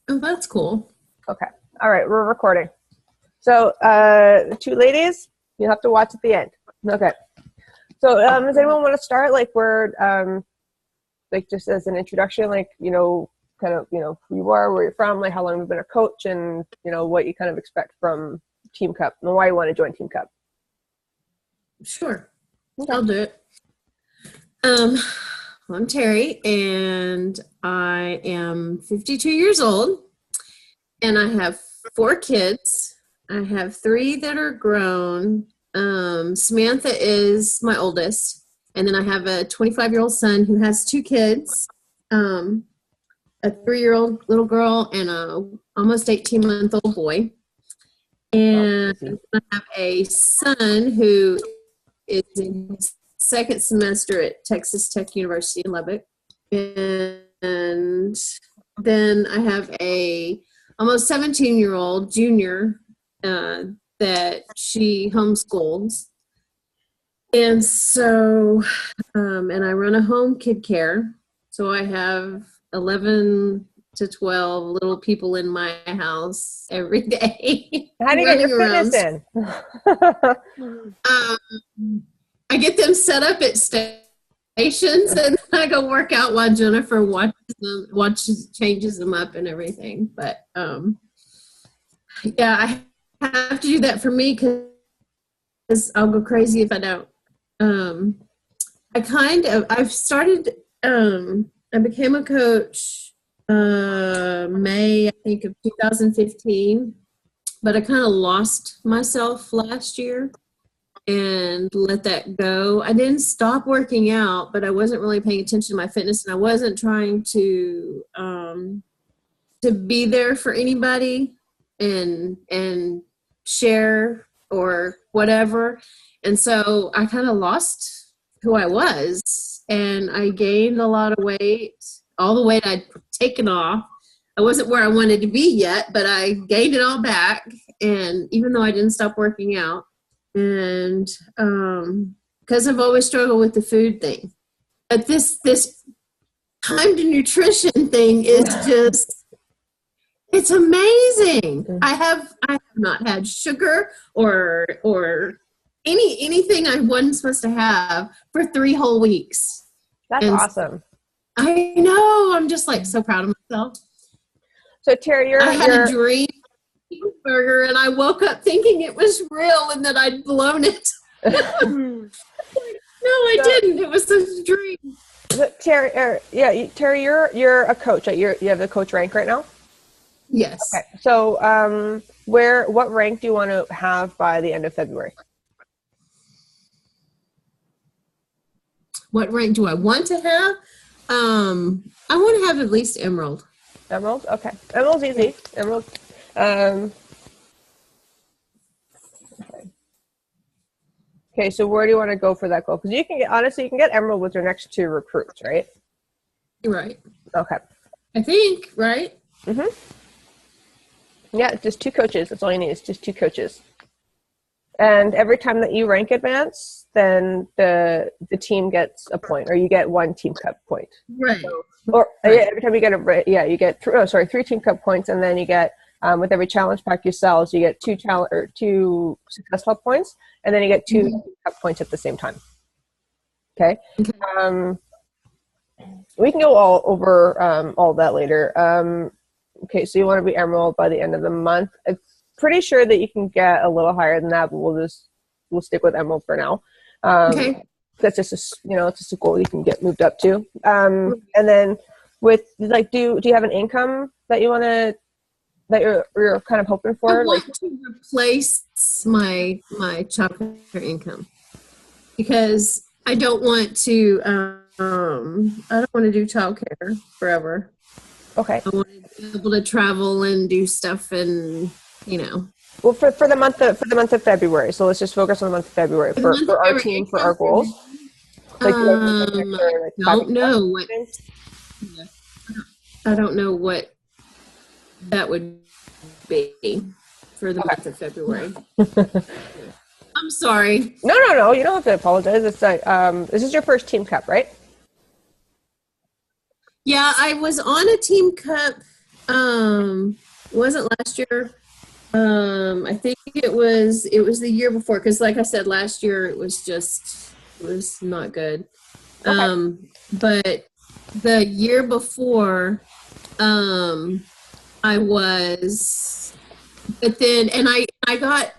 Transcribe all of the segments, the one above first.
Oh, that's cool. Okay. All right, we're recording. So, the two ladies, you'll have to watch at the end. Okay. So, does anyone want to start? Like, like, just as an introduction, like, kind of, who you are, where you're from, like, how long you've been a coach, and, what you kind of expect from Team Cup, and why you want to join Team Cup. Sure. Okay. I'll do it. I'm Terry, and I am 52 years old, and I have 4 kids. I have 3 that are grown. Samantha is my oldest, and then I have a 25-year-old son who has 2 kids, a 3-year-old little girl and a almost 18-month-old boy. And I have a son who is in his 2nd semester at Texas Tech University in Lubbock. And then I have a almost 17-year-old junior that she homeschools. And so, and I run a home kid care. So I have 11 to 12 little people in my house every day. How do you get your fitness in? I get them set up at stations, and I go work out while Jennifer changes them up and everything. But yeah, I have to do that for me because I'll go crazy if I don't. I became a coach May, I think, of 2015, but I kind of lost myself last year and let that go. I didn't stop working out, but I wasn't really paying attention to my fitness, and I wasn't trying to be there for anybody and share or whatever. And so I kind of lost who I was, and I gained a lot of weight, all the weight I'd taken off. I wasn't where I wanted to be yet, but I gained it all back. And even though I didn't stop working out, and because I've always struggled with the food thing, but this time to nutrition thing is just, it's amazing. I have not had sugar or anything I wasn't supposed to have for 3 whole weeks. That's awesome. I know. I'm just like so proud of myself. So Terry, I had a dream burger, and I woke up thinking it was real and that I'd blown it. No, I didn't. It was a dream. Terry, Terry, you're a coach. Right? You have the coach rank right now? Yes. Okay. So, what rank do you want to have by the end of February? What rank do I want to have? I want to have at least Emerald. Emerald? Okay. Emerald's easy. Emerald. Okay, so where do you want to go for that goal? Because you can get Emerald with your next 2 recruits, right? Right. Okay. I think, right? Mm-hmm. Yeah, just 2 coaches. That's all you need is just 2 coaches. And every time that you rank advance, then the team gets a point, or you get 1 Team Cup point. Right. Every time you get you get 3 Team Cup points, and then you get with every challenge pack you sell, so you get 2 success club points, and then you get 2 Team Cup points at the same time. Okay. We can go all over all that later. Okay, so you want to be Emerald by the end of the month. I'm pretty sure that you can get a little higher than that, but we'll stick with Emerald for now. Okay. That's just it's just a goal you can get moved up to. And then with do you have an income that you want to that you're kind of hoping for? I want to replace my childcare income, because I don't want to do childcare forever. Okay. I want to be able to travel and do stuff, and Well, for the month of February, so let's just focus on the month of February for our team, for our goals. I don't know what. I don't know what that would be for the month of February. I'm sorry. No. You don't have to apologize. It's this is your first Team Cup, right? Yeah, I was on a Team Cup It wasn't last year. I think it was the year before, because like I said, last year it was not good. Okay. But the year before, I was, but then, and I got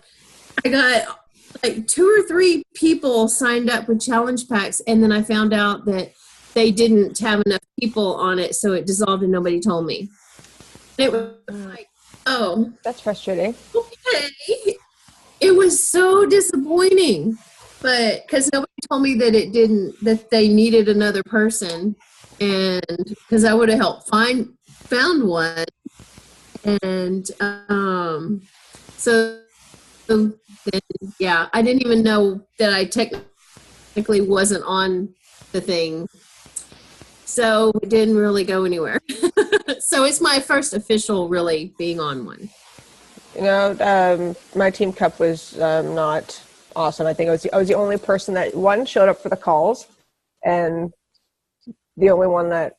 like two or three people signed up with challenge packs, and then I found out that they didn't have enough people on it, so it dissolved and nobody told me. It was like, oh, That's frustrating. okay. It was so disappointing, but because nobody told me that that they needed another person, and because I would have helped found one, and so then, yeah, I didn't even know that I technically wasn't on the thing, so it didn't really go anywhere. So it's my first official really being on one. My team cup was not awesome. I think I was the only person that one showed up for the calls, and the only one that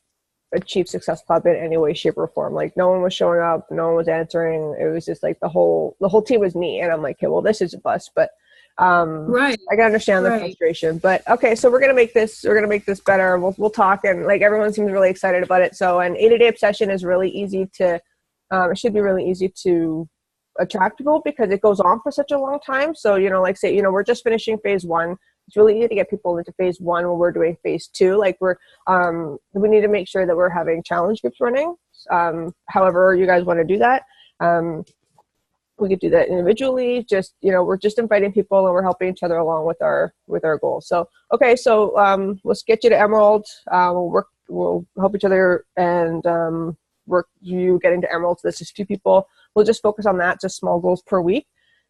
achieved Success Club in any way, shape, or form. Like no one was showing up, no one was answering. It was just like the whole team was me, and I'm like, okay, well, this is a bust, but Right, I can understand the right. frustration. But okay, so we're gonna make this better. We'll talk, and like everyone seems really excited about it. So an 80-day obsession is really easy to. It should be really easy to attract people because it goes on for such a long time. So like say we're just finishing phase one. It's really easy to get people into phase one when we're doing phase two. Like we need to make sure that we're having challenge groups running. However you guys want to do that. We could do that individually. Just we're just inviting people and we're helping each other along with our goals. So okay, so let's get you to Emerald. We'll help each other and work you getting to Emerald. So this is 2 people. We'll just focus on that, just small goals per week.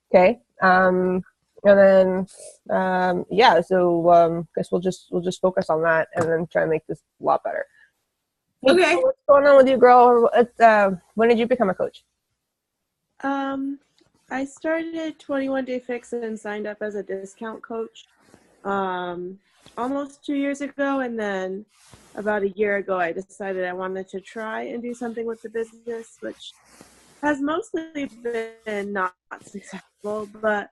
Okay. And then yeah, so guess we'll just focus on that and then try and make this a lot better. Hey, Okay. Jill, what's going on with you, girl? When did you become a coach? I started 21 Day Fix and signed up as a discount coach almost 2 years ago, and then about a year ago I decided I wanted to try and do something with the business, which has mostly been not successful, but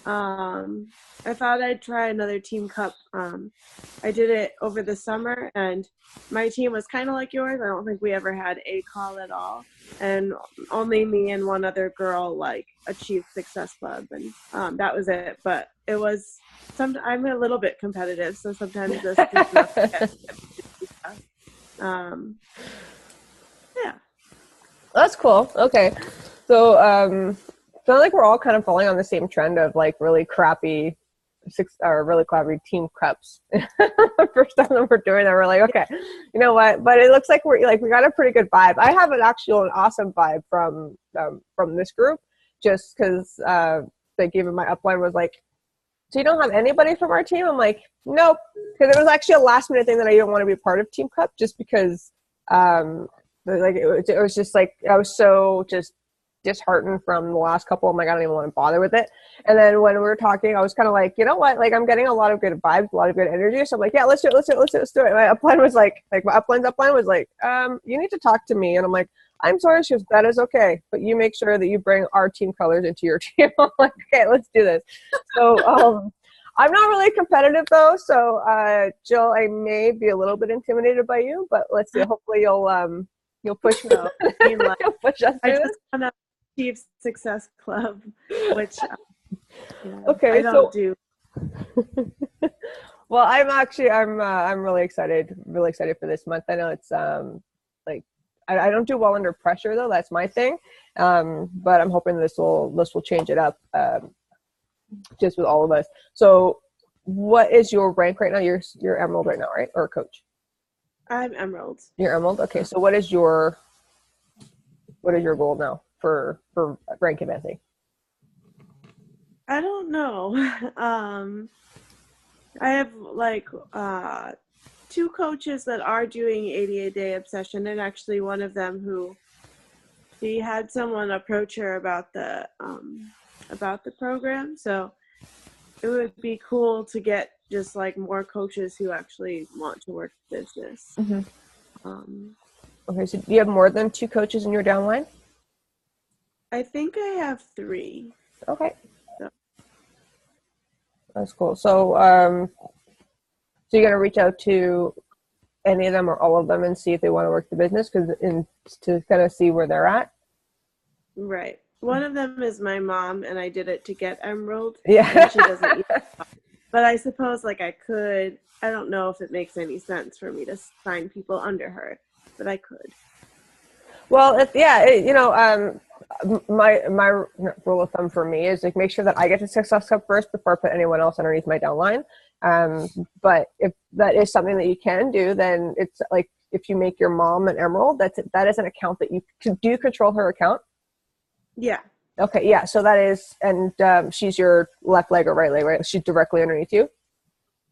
I thought I'd try another team cup. I did it over the summer, and my team was kind of like yours. I don't think we ever had a call at all, and only me and one other girl like achieved Success Club, and that was it. But it was I'm a little bit competitive, so sometimes this is enough to get yeah. That's cool. Okay. So, sounds like we're all kind of falling on the same trend of like really crappy team cups. First time that we're doing that, we're like, okay, you know what? But it looks like we got a pretty good vibe. I have an awesome vibe from this group, just because they gave me my upline was like, so you don't have anybody from our team? I'm like, nope, because it was actually a last minute thing that I didn't want to be part of Team Cup, just because like it was just like I was so just disheartened from the last couple. I'm like, I don't even want to bother with it. And then when we were talking, I was kind of like, you know what? Like I'm getting a lot of good vibes, a lot of good energy. So I'm like, yeah, let's do it. My upline was like my upline's upline was like, you need to talk to me. And I'm like, I'm sorry. She goes, that is okay, but you make sure that you bring our team colors into your team. I'm like, okay, let's do this. So I'm not really competitive though. So Jill, I may be a little bit intimidated by you, but let's see. Hopefully you'll push me. You'll push us I through just want to achieve Success Club, which okay, I don't do. Well, I'm really excited for this month. I know it's like I don't do well under pressure though. That's my thing. But I'm hoping this will change it up just with all of us. So what is your rank right now? You're Emerald right now, right? Or coach? I'm Emerald. You're Emerald? Okay. So what is your goal now for rank advancing? I don't know. I have like 2 coaches that are doing 88-day obsession, and actually one of them who she had someone approach her about the program. So it would be cool to get just like more coaches who actually want to work business. Mm-hmm. Okay, so do you have more than 2 coaches in your downline? I think I have 3. Okay. So- That's cool. So, so you're gonna reach out to any of them or all of them and see if they want to work the business, to kind of see where they're at. Right. One of them is my mom, and I did it to get Emerald. Yeah. And she doesn't eat. But I suppose like I could. I don't know if it makes any sense for me to sign people under her, but I could. Well, my rule of thumb for me is like make sure that I get to Success Club first before I put anyone else underneath my downline. But if that is something that you can do, then it's like if you make your mom an Emerald, that is an account that you do control her account. Yeah. Okay, yeah. So that is, and she's your left leg or right leg, right? She's directly underneath you.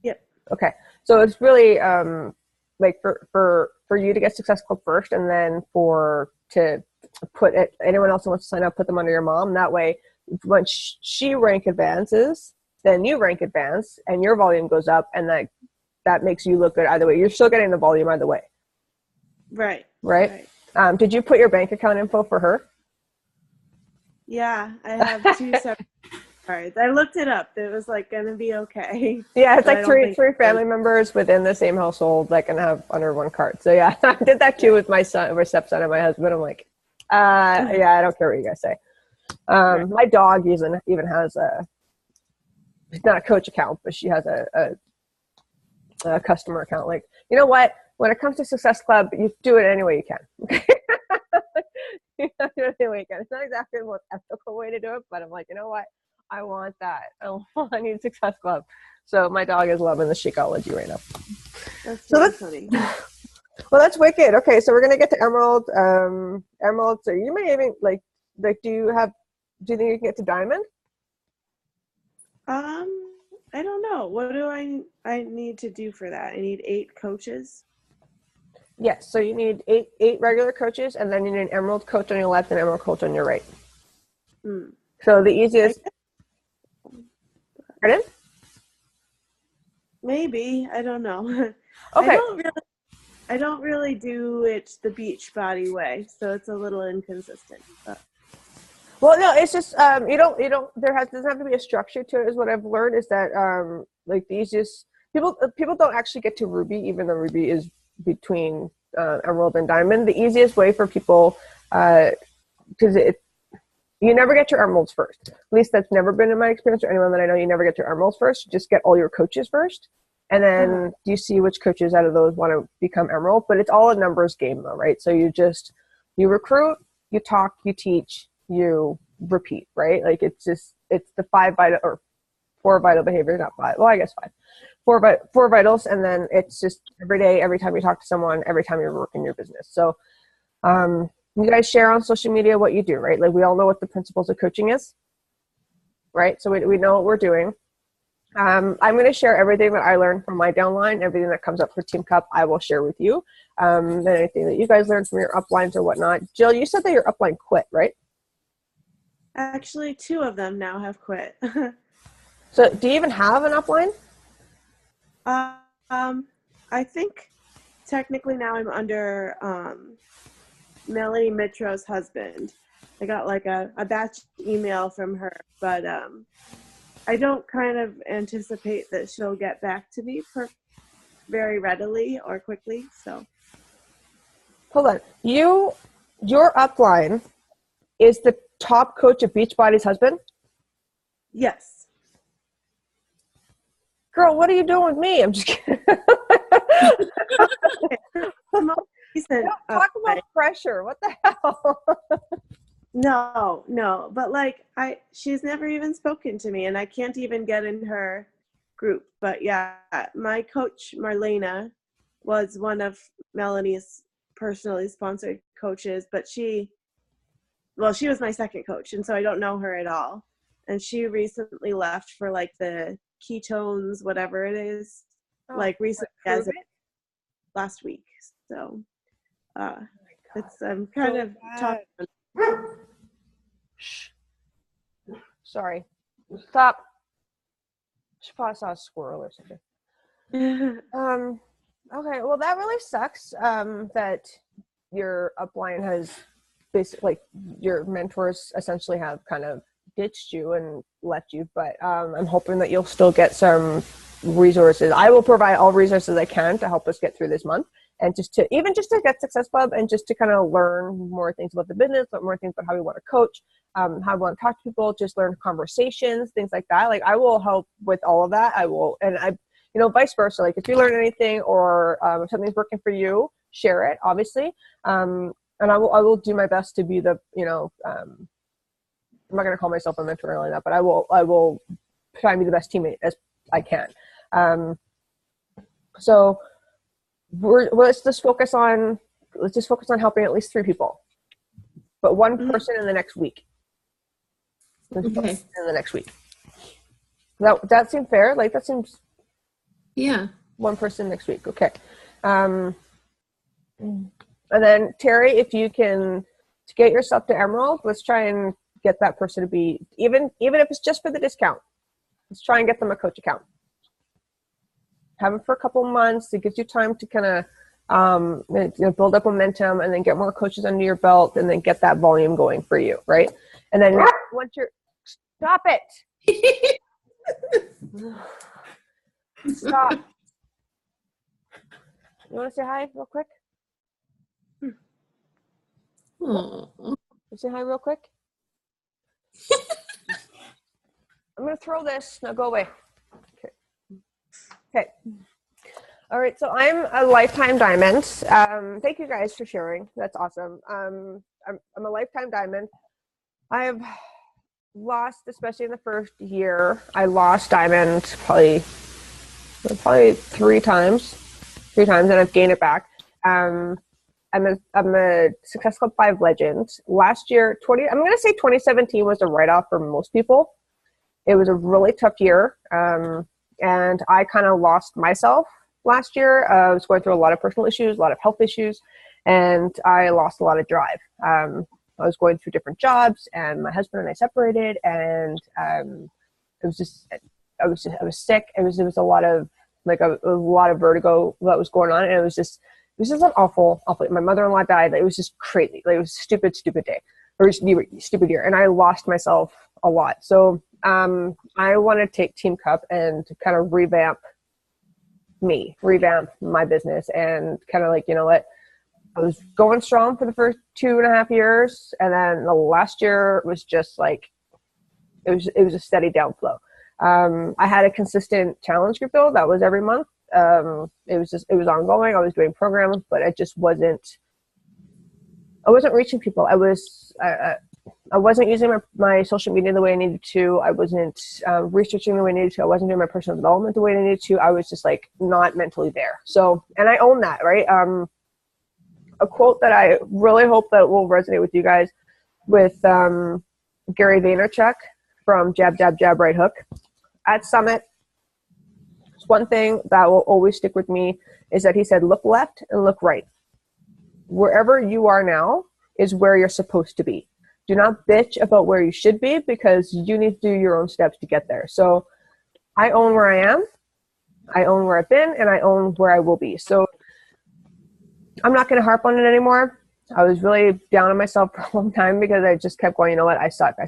Yep. Okay, so it's really like for you to get Success Club first, and then to put it, anyone else who wants to sign up, put them under your mom. That way, once she rank advances, then you rank advance, and your volume goes up, and that makes you look good either way. You're still getting the volume either way. Right. Right. Did you put your bank account info for her? Yeah, I have 2 separate cards. I looked it up. It was like gonna be okay. Yeah, it's But like three family members within the same household that can have under one card. So yeah, I did that too with my son, or stepson, and my husband. I'm like, yeah, I don't care what you guys say. My dog even has it's not a coach account, but she has a customer account. Like, you know what? When it comes to Success Club, you do it any way you can. You do it any way you can. It's not exactly the most ethical way to do it, but I'm like, you know what? I want that. I need Success Club. So my dog is loving the Shakeology right now. That's funny. Well, that's wicked. Okay, so we're gonna get to Emerald. Emerald. So you may even like. Do you think you can get to Diamond? I don't know. What do I need to do for that? I need 8 coaches. Yes. So you need eight regular coaches, and then you need an Emerald coach on your left and an Emerald coach on your right. So the easiest. Pardon? Maybe. I don't know. Okay. I don't really do it the beach body way, so it's a little inconsistent. But. Well, no, it's just you don't doesn't have to be a structure to it. Is what I've learned is that like the easiest people don't actually get to Ruby, even though Ruby is between Emerald and Diamond. The easiest way for people, because you never get your Emeralds first. At least that's never been in my experience, or anyone that I know. You never get your Emeralds first. You just get all your coaches first, and then you see which coaches out of those want to become Emerald. But it's all a numbers game, though, right? So you recruit, you talk, you teach, you repeat, right? Like it's the 4 vital behaviors, not 5. Well, I guess 5. 4 vitals, and then it's just every day, every time you talk to someone, every time you're working your business. So, you guys share on social media what you do, right? Like we all know what the principles of coaching is, right? So we know what we're doing. I'm going to share everything that I learned from my downline, everything that comes up for Team Cup, I will share with you. Then anything that you guys learned from your uplines or whatnot. Jill, you said that your upline quit, right? Actually, 2 of them now have quit. So do you even have an upline? I think technically now I'm under Melanie Mitro's husband. I got like a batch email from her, but I don't kind of anticipate that she'll get back to me very readily or quickly. So hold on. Your upline is the top coach of Beachbody's husband? yes. Girl, what are you doing with me? I'm just kidding. Talk about pressure. What the hell? No, but like she's never even spoken to me, and I can't even get in her group. But yeah, my coach Marlena was one of Melanie's personally sponsored coaches, but she was my second coach, and so I don't know her at all. And she recently left for like the ketones, whatever it is, like recently as of last week. So it's kind of talking. Shh. Sorry. Stop. She probably saw a squirrel or something. Okay, well that really sucks. That your upline has basically, like, your mentors essentially have kind of ditched you and left you, but I'm hoping that you'll still get some resources. I will provide all resources I can to help us get through this month, and just to get Success Club, and just to kind of learn more things about the business, learn more things about how we want to coach, how we want to talk to people, just learn conversations, things like that. Like, I will help with all of that. I will, and I, vice versa. Like, if you learn anything, or if something's working for you, share it, obviously. And I will do my best to be the, I'm not going to call myself a mentor or anything like that, but I will try and be the best teammate as I can. So let's just focus on helping at least 3 people, but one person in the next week. Okay. In the next week. That seems fair. Like, that seems. Yeah. One person next week. Okay. And then Terry, if you can to get yourself to Emerald, let's try and get that person to be, even if it's just for the discount, let's try and get them a coach account. Have them for a couple months. It gives you time to kind of build up momentum, and then get more coaches under your belt, and then get that volume going for you, right? And then once you're, stop it. Stop. You want to say hi real quick? Aww. Say hi real quick. I'm going to throw this. Now go away. Okay. All right. So I'm a lifetime diamond. Thank you guys for sharing. That's awesome. I'm a lifetime diamond. I've lost, especially in the first year, I lost diamond probably 3 times, and I've gained it back. I'm a Success Club 5 legend. Last year, I'm going to say 2017 was a write-off for most people. It was a really tough year, and I kind of lost myself last year. I was going through a lot of personal issues, a lot of health issues, and I lost a lot of drive. I was going through different jobs, and my husband and I separated, and it was just, I was sick. It was a lot of a lot of vertigo that was going on, and it was just an awful. My mother-in-law died. It was just crazy. Like, it was a stupid day, or stupid year, and I lost myself a lot. So I want to take Team Cup and kind of revamp my business, and kind of like, you know what, I was going strong for the first 2.5 years, and then the last year was just like, it was a steady downflow. I had a consistent challenge group though, that was every month. It was ongoing. I was doing programs, but I wasn't reaching people. I wasn't using my social media the way I needed to. I wasn't researching the way I needed to. I wasn't doing my personal development the way I needed to. I was just like not mentally there. So, and I own that, right? A quote that I really hope that will resonate with you guys, with Gary Vaynerchuk from Jab, Jab, Jab, Right Hook. At Summit, one thing that will always stick with me is that he said, look left and look right. Wherever you are now is where you're supposed to be. Do not bitch about where you should be, because you need to do your own steps to get there. So I own where I am, I own where I've been, and I own where I will be. So I'm not going to harp on it anymore. I was really down on myself for a long time, because I just kept going, you know what, I suck. I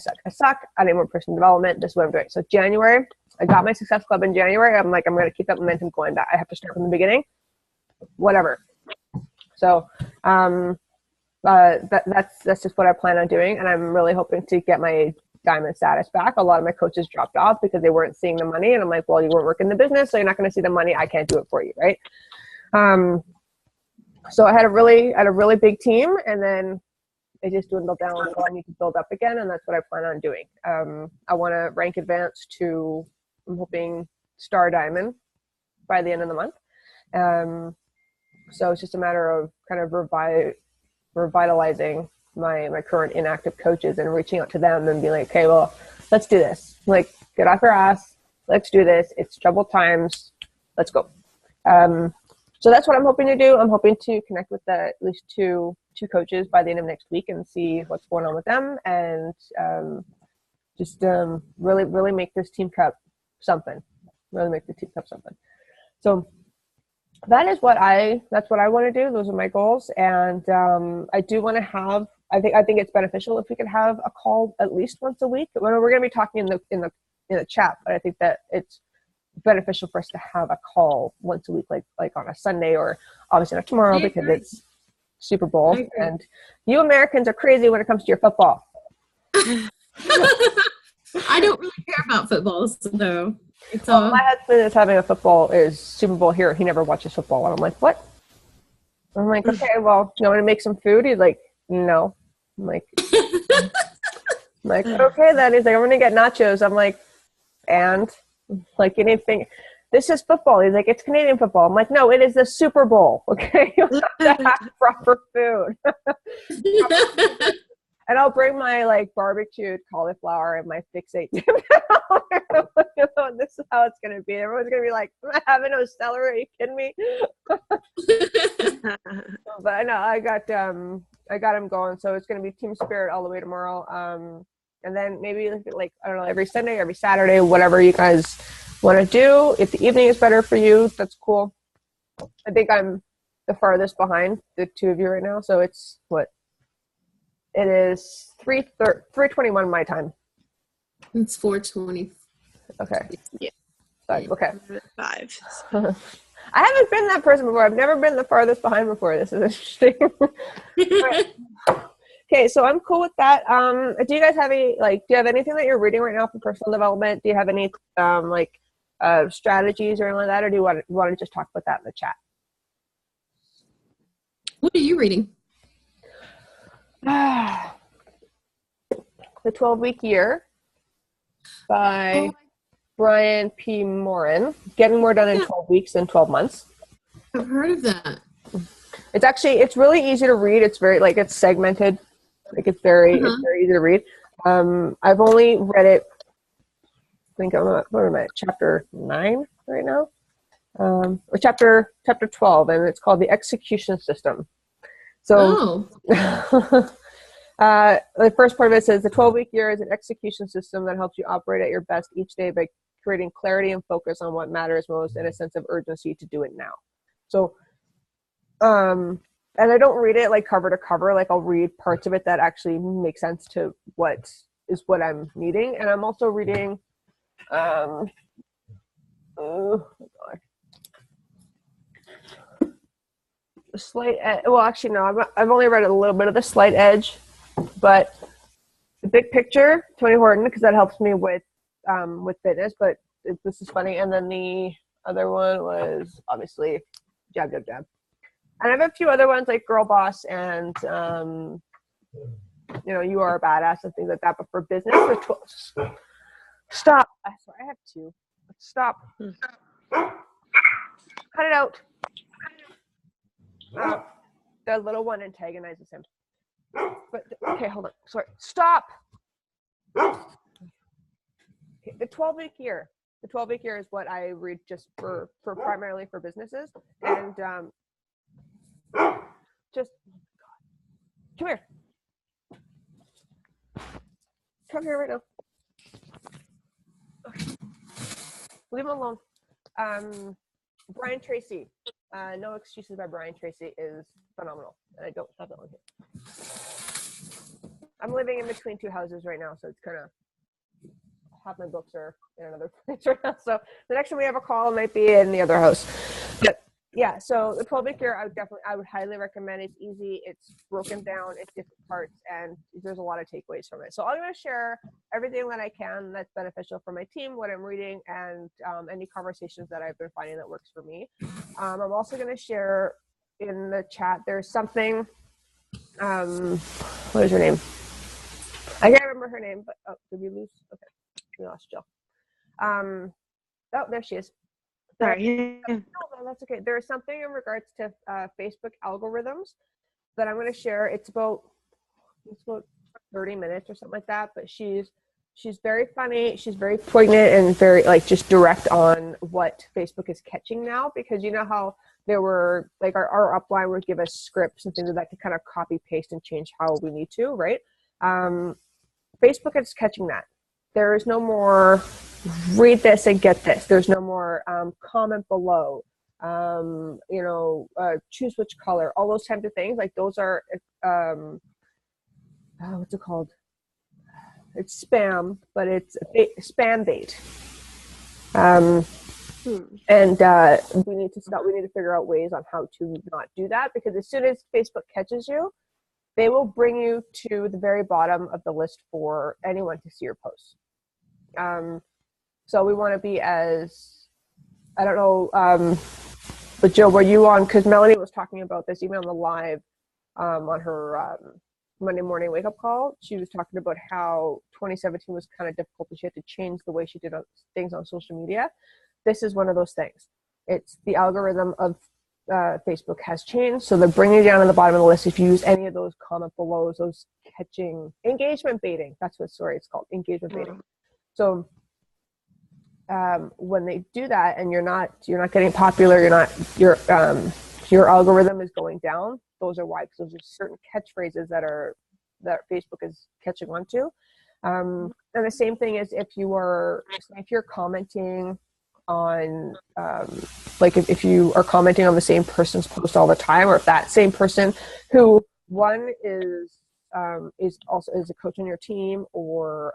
need more personal development. This is what I'm doing. So January, I got my Success Club in January. I'm like, I'm going to keep that momentum going. I have to start from the beginning. Whatever. So that's just what I plan on doing, and I'm really hoping to get my diamond status back. A lot of my coaches dropped off because they weren't seeing the money, and I'm like, well, you weren't working the business, so you're not going to see the money. I can't do it for you, right? So I had a really big team, and then it just dwindled down. So I need to build up again, and that's what I plan on doing. I want to rank advance to, I'm hoping, Star Diamond by the end of the month. So it's just a matter of kind of revitalizing my current inactive coaches and reaching out to them and being like, okay, well, let's do this. Like, get off your ass. Let's do this. It's troubled times. Let's go. So that's what I'm hoping to do. I'm hoping to connect with at least two coaches by the end of next week and see what's going on with them, and just really make this Team Cup something. Really make the Team Cup something. So that's what I want to do. Those are my goals. And I do want to have, I think it's beneficial if we could have a call at least once a week. Well, we're going to be talking in the chat, but I think that it's beneficial for us to have a call once a week, like on a Sunday, or obviously not tomorrow because it's Super Bowl. And you Americans are crazy when it comes to your football. I don't really care about football, so it's all. My husband is having a Super Bowl here. He never watches football, and I'm like, what? I'm like, okay, well, you want to make some food? He's like, no. I'm like, okay, then. He's like, I'm gonna get nachos. I'm like, and like anything. This is football. He's like, it's Canadian football. I'm like, no, it is the Super Bowl. Okay, you have to have proper food. And I'll bring my like barbecued cauliflower and my fixate. This is how it's gonna be. Everyone's gonna be like, "I'm having no celery. Are you kidding me?" But I know I got him going. So it's gonna be team spirit all the way tomorrow. And then maybe like I don't know, every Sunday, every Saturday, whatever you guys want to do. If the evening is better for you, that's cool. I think I'm the farthest behind the two of you right now. So it's what. It is 3:21 my time. It's 4:20. Okay. Yeah. Okay. 5. I haven't been that person before. I've never been the farthest behind before. This is interesting. Okay, so I'm cool with that. Do you guys have do you have anything that you're reading right now for personal development? Do you have any strategies or anything like that, or do you want to just talk about that in the chat? What are you reading? The 12-Week Year by Brian P. Morin. Getting more done in 12 weeks than 12 months. I've heard of that. It's really easy to read. It's very it's segmented. It's very easy to read. I've only read it. I think what am I, chapter 9 right now? Or chapter 12, and it's called The Execution System. So the first part of it says the 12-week year is an execution system that helps you operate at your best each day by creating clarity and focus on what matters most and a sense of urgency to do it now. So, and I don't read it like cover to cover. Like I'll read parts of it that actually make sense to what I'm needing. And I'm also reading, oh God. The Slight Edge. Well, actually, no. I've only read a little bit of The Slight Edge, but The Big Picture, Tony Horton, because that helps me with fitness. But this is funny. And then the other one was obviously Jab, Jab, Jab. And I have a few other ones like Girl Boss and You Are a Badass and things like that. But for business, stop. I swear I have two. Stop. Cut it out. The little one antagonizes him. But okay, hold on. Sorry. Stop. Okay, the 12-week year. The 12-week year is what I read just for primarily for businesses. And just come here. Come here right now. Okay. Leave him alone. Brian Tracy. No Excuses by Brian Tracy is phenomenal. And I don't have that one here. I'm living in between two houses right now, so it's kind of half my books are in another place right now. So the next time we have a call, it might be in the other house. But yeah, so the 12-week year, I would highly recommend. It's easy. It's broken down. It's different parts, and there's a lot of takeaways from it. So I'm going to share everything that I can that's beneficial for my team, what I'm reading, and any conversations that I've been finding that works for me. I'm also going to share in the chat. There's something. What is her name? I can't remember her name, but did we lose? Okay, we lost Jill. Oh, there she is. Sorry. No, that's okay. There's something in regards to Facebook algorithms that I'm going to share. It's about 30 minutes or something like that. But she's very funny. She's very poignant and very just direct on what Facebook is catching now. Because you know how there were our upline would give us scripts and things like that to kind of copy paste and change how we need to, right? Facebook is catching that. There is no more read this and get this. There's no more comment below. choose which color, all those types of things. Like those are, what's it called? It's spam, but it's spam bait. And we need to stop. We need to figure out ways on how to not do that, because as soon as Facebook catches you, they will bring you to the very bottom of the list for anyone to see your posts. So we want to be as, I don't know, but Jill, were you on, because Melanie was talking about this even on the live on her Monday morning wake up call. She was talking about how 2017 was kind of difficult and she had to change the way she did things on social media. This is one of those things. It's the algorithm of Facebook has changed, so they're bringing you down on the bottom of the list if you use any of those comment belows, those catching engagement baiting. That's what it's called, engagement baiting. So when they do that and you're not getting popular, your algorithm is going down. Those are why, because those are certain catchphrases that Facebook is catching on to. And the same thing is if you're commenting on if you are commenting on the same person's post all the time, or if that same person who one is also is a coach on your team, or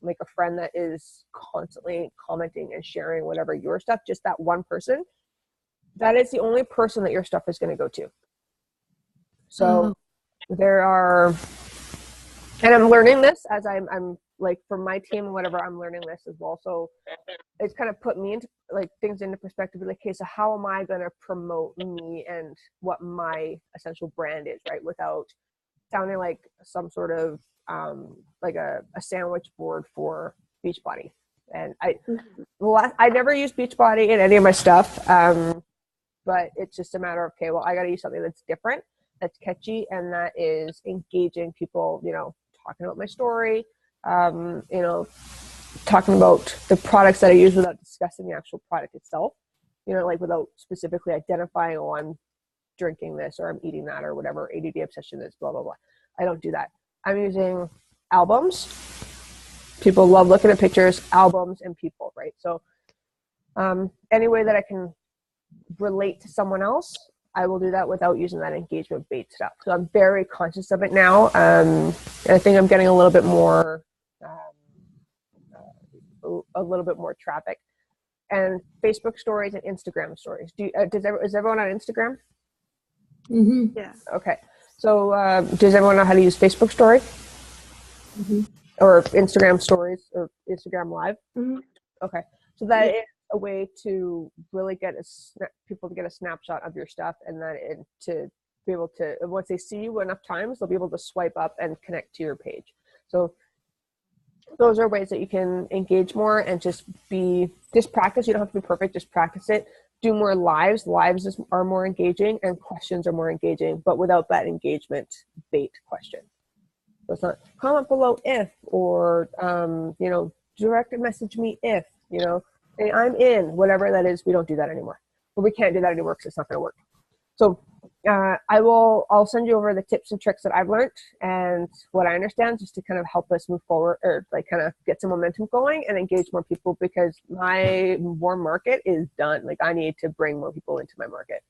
like a friend that is constantly commenting and sharing whatever your stuff, just that one person, that is the only person that your stuff is going to go to. So there are, and I'm learning this as I'm like for my team and whatever, I'm learning this as well. So it's kind of put me into like things into perspective. Like, okay, so how am I going to promote me and what my essential brand is, right? Without sounding like some sort of like a sandwich board for Beachbody. And I never use Beachbody in any of my stuff, but it's just a matter of, okay, well, I got to use something that's different, that's catchy, and that is engaging people, talking about my story, talking about the products that I use without discussing the actual product itself, like without specifically identifying, oh, I'm drinking this or I'm eating that or whatever ADD obsession is, blah, blah, blah. I don't do that. I'm using albums. People love looking at pictures, albums, and people, right? So any way that I can relate to someone else, I will do that without using that engagement bait stuff. So I'm very conscious of it now. And I think I'm getting a little bit more traffic. And Facebook stories and Instagram stories. Is everyone on Instagram? Mm-hmm. Yeah. Okay. So does everyone know how to use Facebook story? Mm-hmm. Or Instagram stories or Instagram live? Mm-hmm. Okay. So that is a way to really get people to get a snapshot of your stuff, and then to be able to, once they see you enough times, they'll be able to swipe up and connect to your page. So those are ways that you can engage more and just practice. You don't have to be perfect, just practice it. Do more lives. Lives are more engaging, and questions are more engaging, but without that engagement bait question. So it's not comment below if, or direct message me if, say I'm in, whatever that is. We don't do that anymore. But we can't do that anymore because it's not going to work. So I'll send you over the tips and tricks that I've learned and what I understand, just to kind of help us move forward, or like kind of get some momentum going and engage more people, because my warm market is done. Like, I need to bring more people into my market,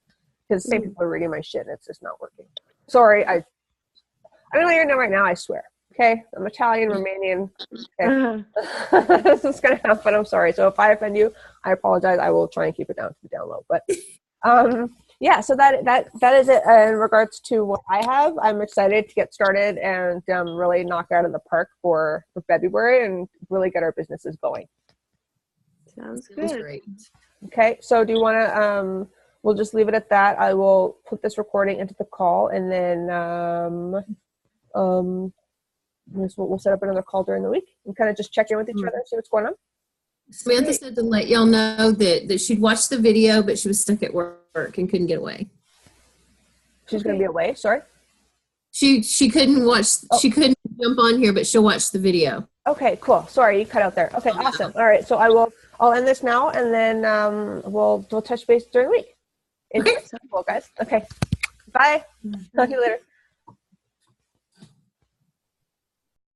because the same people are reading my shit and it's just not working. Sorry, I don't know your name right now, I swear. Okay, I'm Italian, Romanian. Okay. This is gonna happen. I'm sorry. So if I offend you, I apologize. I will try and keep it down to the down low. But yeah, so that is it in regards to what I have. I'm excited to get started and really knock out of the park for February and really get our businesses going. Sounds Sounds good. great. Okay, so do you want to? We'll just leave it at that. I will put this recording into the call, and then we'll set up another call during the week and kind of just check in with each other, see what's going on. Samantha said to let y'all know that she'd watched the video, but she was stuck at work and couldn't get away. She's going to be away. Sorry. She couldn't watch. Oh. She couldn't jump on here, but she'll watch the video. Okay, cool. Sorry, you cut out there. Okay, awesome. All right, so I'll end this now, and then we'll touch base during the week. Enjoy. Okay. Cool, guys. Okay. Bye. Talk to you later.